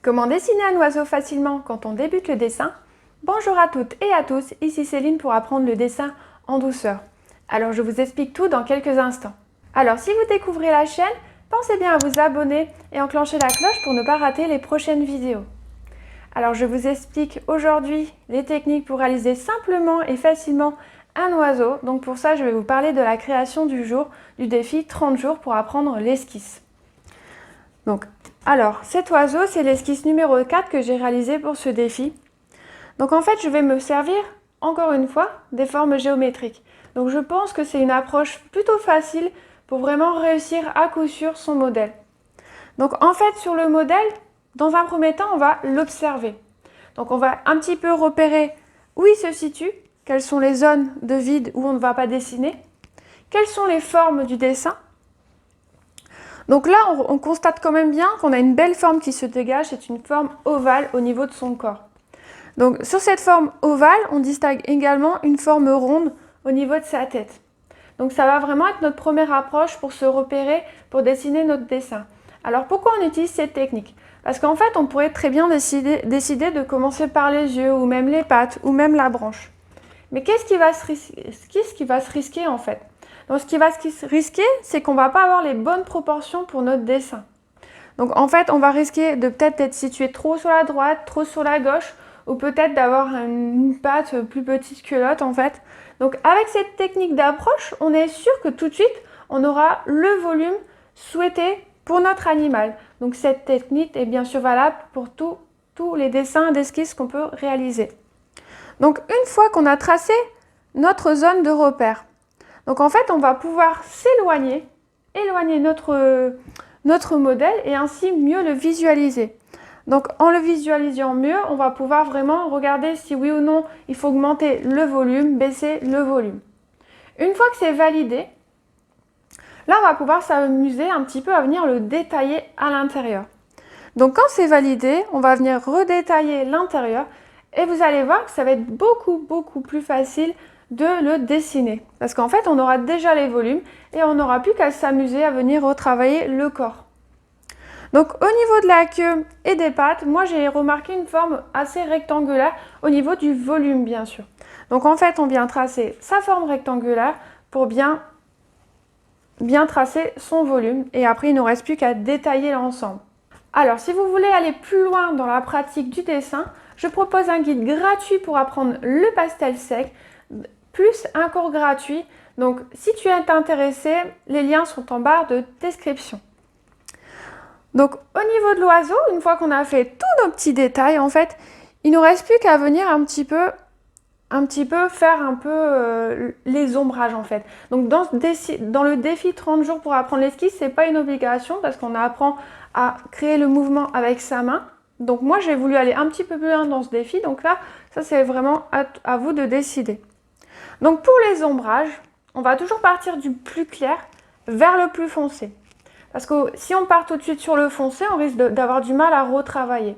Comment dessiner un oiseau facilement quand on débute le dessin? Bonjour à toutes et à tous, ici Céline pour apprendre le dessin en douceur. Alors je vous explique tout dans quelques instants. Alors si vous découvrez la chaîne, pensez bien à vous abonner et enclencher la cloche pour ne pas rater les prochaines vidéos. Alors je vous explique aujourd'hui les techniques pour réaliser simplement et facilement un oiseau. Donc pour ça je vais vous parler de la création du jour, du défi 30 jours pour apprendre l'esquisse. Alors, cet oiseau, c'est l'esquisse numéro 4 que j'ai réalisé pour ce défi. Donc en fait, je vais me servir, encore une fois, des formes géométriques. Donc je pense que c'est une approche plutôt facile pour vraiment réussir à coup sûr son modèle. Donc en fait, sur le modèle, dans un premier temps, on va l'observer. Donc on va un petit peu repérer où il se situe, quelles sont les zones de vide où on ne va pas dessiner, quelles sont les formes du dessin. Donc là, on constate quand même bien qu'on a une belle forme qui se dégage, c'est une forme ovale au niveau de son corps. Donc sur cette forme ovale, on distingue également une forme ronde au niveau de sa tête. Donc ça va vraiment être notre première approche pour se repérer, pour dessiner notre dessin. Alors pourquoi on utilise cette technique? Parce qu'en fait, on pourrait très bien décider de commencer par les yeux, ou même les pattes, ou même la branche. Mais qu'est-ce qui va se risquer en fait? Donc ce qui va se risquer, c'est qu'on ne va pas avoir les bonnes proportions pour notre dessin. Donc en fait, on va risquer de peut-être être situé trop sur la droite, trop sur la gauche, ou peut-être d'avoir une patte plus petite que l'autre en fait. Donc avec cette technique d'approche, on est sûr que tout de suite, on aura le volume souhaité pour notre animal. Donc cette technique est bien sûr valable pour tous les dessins d'esquisse qu'on peut réaliser. Donc une fois qu'on a tracé notre zone de repère, donc en fait on va pouvoir éloigner notre modèle et ainsi mieux le visualiser. Donc en le visualisant mieux, on va pouvoir vraiment regarder si oui ou non il faut augmenter le volume, baisser le volume. Une fois que c'est validé, là on va pouvoir s'amuser un petit peu à venir le détailler à l'intérieur. Donc quand c'est validé, on va venir redétailler l'intérieur et vous allez voir que ça va être beaucoup plus facile de le dessiner. Parce qu'en fait, on aura déjà les volumes et on n'aura plus qu'à s'amuser à venir retravailler le corps. Donc au niveau de la queue et des pattes, moi j'ai remarqué une forme assez rectangulaire au niveau du volume bien sûr. Donc en fait, on vient tracer sa forme rectangulaire pour bien tracer son volume et après il ne nous reste plus qu'à détailler l'ensemble. Alors si vous voulez aller plus loin dans la pratique du dessin, je propose un guide gratuit pour apprendre le pastel sec, plus un cours gratuit. Donc si tu es intéressé, les liens sont en barre de description. Donc au niveau de l'oiseau, une fois qu'on a fait tous nos petits détails, en fait, il ne nous reste plus qu'à venir un petit peu faire les ombrages en fait. Donc dans le défi 30 jours pour apprendre l'esquisse, c'est pas une obligation parce qu'on apprend à créer le mouvement avec sa main. Donc moi j'ai voulu aller un petit peu plus loin dans ce défi, donc là ça c'est vraiment à vous de décider. Donc pour les ombrages, on va toujours partir du plus clair vers le plus foncé. Parce que si on part tout de suite sur le foncé, on risque d'avoir du mal à retravailler.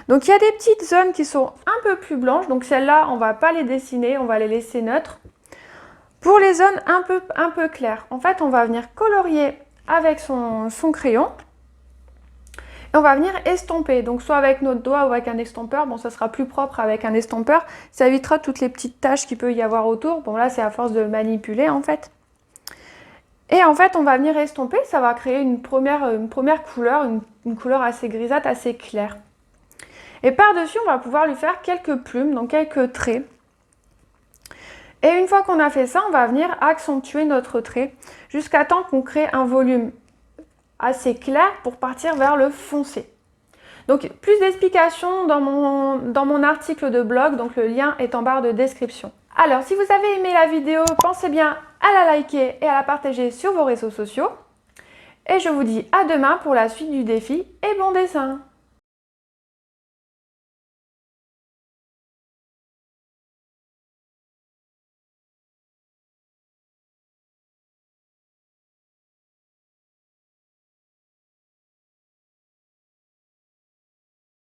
Donc il y a des petites zones qui sont un peu plus blanches, donc celles-là on ne va pas les dessiner, on va les laisser neutres. Pour les zones un peu claires, en fait on va venir colorier avec son crayon. Et on va venir estomper, donc soit avec notre doigt ou avec un estompeur. Bon, ça sera plus propre avec un estompeur. Ça évitera toutes les petites taches qu'il peut y avoir autour. Bon, là, c'est à force de manipuler, en fait. Et en fait, on va venir estomper. Ça va créer une première couleur, une couleur assez grisâtre, assez claire. Et par-dessus, on va pouvoir lui faire quelques plumes, donc quelques traits. Et une fois qu'on a fait ça, on va venir accentuer notre trait jusqu'à temps qu'on crée un volume assez clair pour partir vers le foncé. Donc plus d'explications dans mon article de blog, donc le lien est en barre de description. Alors si vous avez aimé la vidéo, pensez bien à la liker et à la partager sur vos réseaux sociaux. Et je vous dis à demain pour la suite du défi et bon dessin!